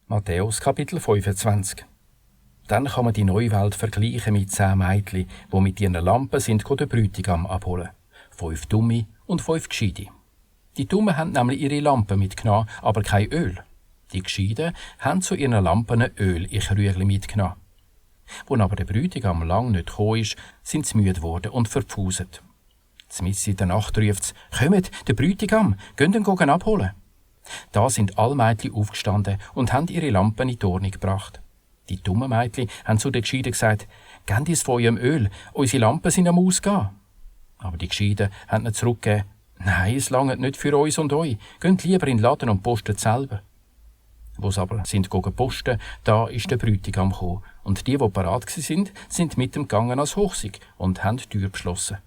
Matthäus Kapitel 25. Dann kann man die neue Welt vergleichen mit 10 Mädchen, die mit ihren Lampen sind den Bräutigam abholen. 5 Dumme und 5 Gescheite. Die Dummen haben nämlich ihre Lampen mitgenommen, aber kein Öl. Die Gescheiten haben zu ihren Lampen Öl in Krügli mitgenommen. Als aber der Bräutigam lang nicht gekommen ist, sind sie müde geworden und verpfuset. Mitten in der Nacht ruft es: «Kommt, der Bräutigam, geht ihn abholen!» Da sind alle Mädchen aufgestanden und haben ihre Lampen in die Ordnung gebracht. Die dummen Mädchen haben zu den Gescheiten gesagt: «Gebt uns von eurem Öl, unsere Lampen sind am Ausgehen.» Aber die Gescheiten haben ihnen zurückgegeben: «Nein, es langt nicht für uns und euch. Geht lieber in den Laden und postet selber.» Wo sie aber sind posten, da ist der Bräutigam gekommen, und die parat waren, sind mit ihm gegangen als Hochzig und haben die Tür geschlossen.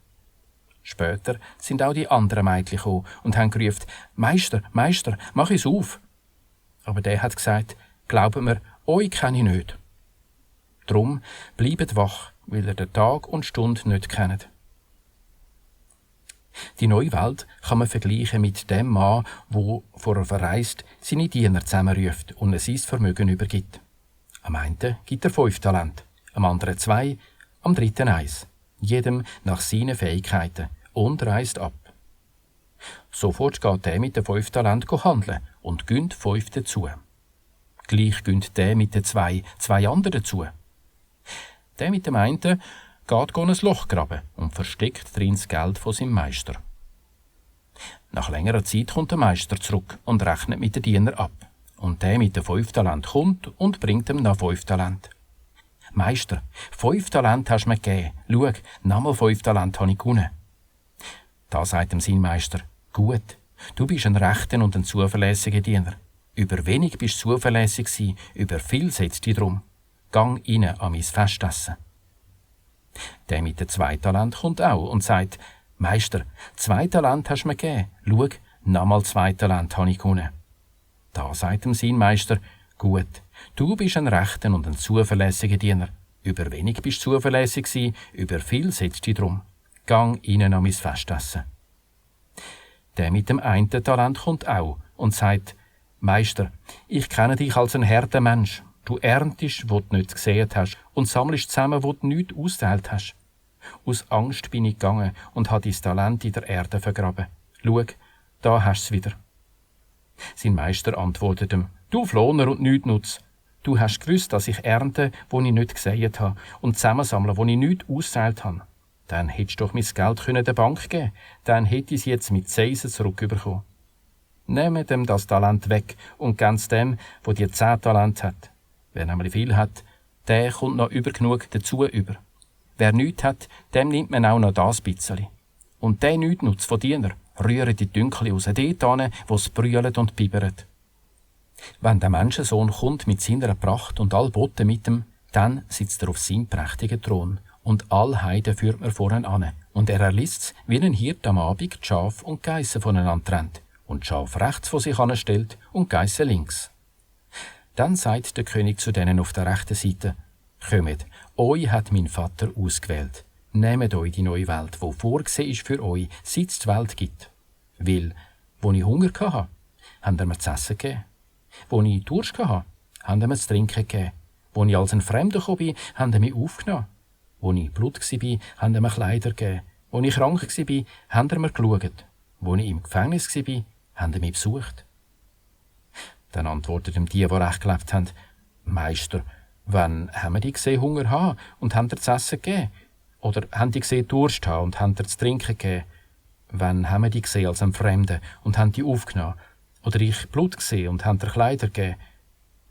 Später sind auch die anderen Mädchen gekommen und haben gerufen: «Meister, Meister, mach uns auf!» Aber der hat gesagt: «Glaubt mir, euch kenne ich nicht.» Drum bleibt wach, weil ihr den Tag und Stunde nicht kennt. Die neue Welt kann man vergleichen mit dem Mann, der, vor er verreist, seine Diener zusammenruft und sein Vermögen übergibt. Am einen gibt er 5 Talente, am anderen 2, am dritten 1, jedem nach seinen Fähigkeiten, und reist ab. Sofort geht der mit den 5 Talenten handeln und gönnt 5 dazu. Gleich gönnt der mit den 2 andere dazu. Der mit dem einen geht ein Loch graben und versteckt drin das Geld von seinem Meister. Nach längerer Zeit kommt der Meister zurück und rechnet mit den Dienern ab. Und der mit den 5 Talenten kommt und bringt ihm noch 5 Talente. «Meister, 5 Talente hast du mir gegeben. Schau, nochmal 5 Talente habe ich gewonnen.» Da sagt ihm sein Meister: «Gut, du bist ein rechter und ein zuverlässiger Diener. Über wenig bist du zuverlässig gewesen, über viel setzt dich drum. Gang rein an mein Festessen.» Der mit den 2 Talenten kommt auch und sagt: «Meister, 2 Talente hast du mir gegeben. Schau, nochmal 2 Talente habe ich gewonnen.» Da sagt ihm sein Meister: «Gut, du bist ein rechter und ein zuverlässiger Diener. Über wenig bist du zuverlässig gewesen, über viel setzt dich drum. Gang rein an mein Festessen.» Der mit dem einen Talent kommt auch und sagt: «Meister, ich kenne dich als ein harter Mensch. Du erntest, wo du nicht gesehen hast, und sammelst zusammen, wo du nichts ausgeteilt hast. Aus Angst bin ich gegangen und habe dein Talent in der Erde vergraben. Schau, da hast du es wieder.» Sein Meister antwortet ihm: «Du Floner und Nichtnutz, du hast gewusst, dass ich ernte, wo ich nicht gesät habe, und zusammensammle, wo ich nichts ausgeteilt habe. Dann hättest du doch mein Geld der Bank geben, dann hätte ich es jetzt mit Seisen zurückbekommen. Nehmt dem das Talent weg und gebt es dem, der die 10 Talente hat. Wer nämlich viel hat, der kommt noch über genug dazu über. Wer nichts hat, dem nimmt man auch noch das bisschen. Und der Nichtnutz von Diener rühren die Dünkel raus, dort hin, wo es brüllt und bibert. Wenn der Menschensohn kommt mit seiner Pracht und all Boten mit ihm, dann sitzt er auf seinem prächtigen Thron, und all Heiden führt man vor ihn an, und er erlisst, wie ein Hirt am Abend die Schafe und die Geissen voneinander trennt, und die Schafe rechts vor sich anstellt und die Geissen links. Dann sagt der König zu denen auf der rechten Seite: «Kommt, euch hat mein Vater ausgewählt. Nehmt euch die neue Welt, die vorgesehen ist für euch, seit es die Welt gibt. Weil, wo ich Hunger hatte, habt ihr mir zu essen gegeben. Wo ich Durst hatte, habt ihr mir zu trinken gegeben. Wo ich als ein Fremder gekommen bin, habt ihr mich aufgenommen. Wo ich Blut war, habt ihr mir Kleider gegeben. Wo ich krank war, habt ihr mir geschaut. Wo ich im Gefängnis war, habt ihr mich besucht.» Dann antworteten die recht gelebt haben: «Meister, wann haben wir die gesehen Hunger haben und haben dir zu essen gegeben? Oder haben die gesehen Durst haben und haben dir zu trinken gegeben? Wann haben wir die gesehen als ein Fremden und haben die aufgenommen? Oder ich Blut gesehen und haben dir Kleider gegeben?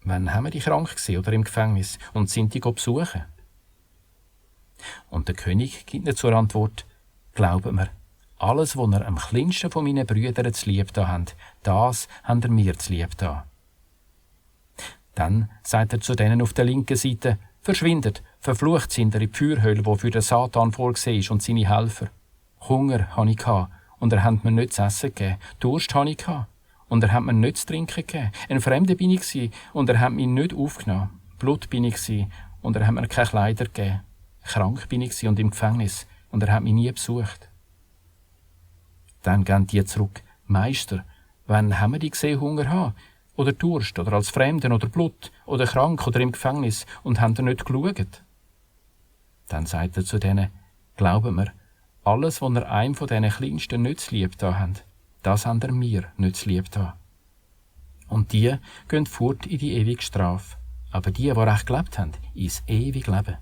Wann haben wir die krank gesehen oder im Gefängnis und sind die besuchen?» Und der König gibt ihnen zur Antwort: «Glaubt mir, alles, was ihr am kleinsten von meinen Brüdern zu lieb da habt, das habt ihr mir zu lieb da.» Dann sagt er zu denen auf der linken Seite: «Verschwindet, verflucht sind ihr in die Feuerhöhle, die für den Satan vorgesehen ist und seine Helfer. Hunger hatte ich und er hat mir nicht zu essen gegeben. Durst hatte ich und er hat mir nicht zu trinken gegeben. Ein Fremder bin ich und er hat mich nicht aufgenommen. Blut bin ich und er hat mir keine Kleider gegeben. Krank bin ich und im Gefängnis und er hat mich nie besucht.» Dann gehen die zurück: «Meister, wann haben wir die gesehen Hunger haben oder Durst oder als Fremden oder Blut oder krank oder im Gefängnis und haben nicht geschaut? Dann sagt er zu denen, glaubt mir, alles, was ihr einem von diesen Kleinsten nicht zu lieb da habt, das habt ihr mir nicht zu lieb da. Und die gehen fort in die ewige Strafe, aber die recht gelebt haben, ins ewige Leben.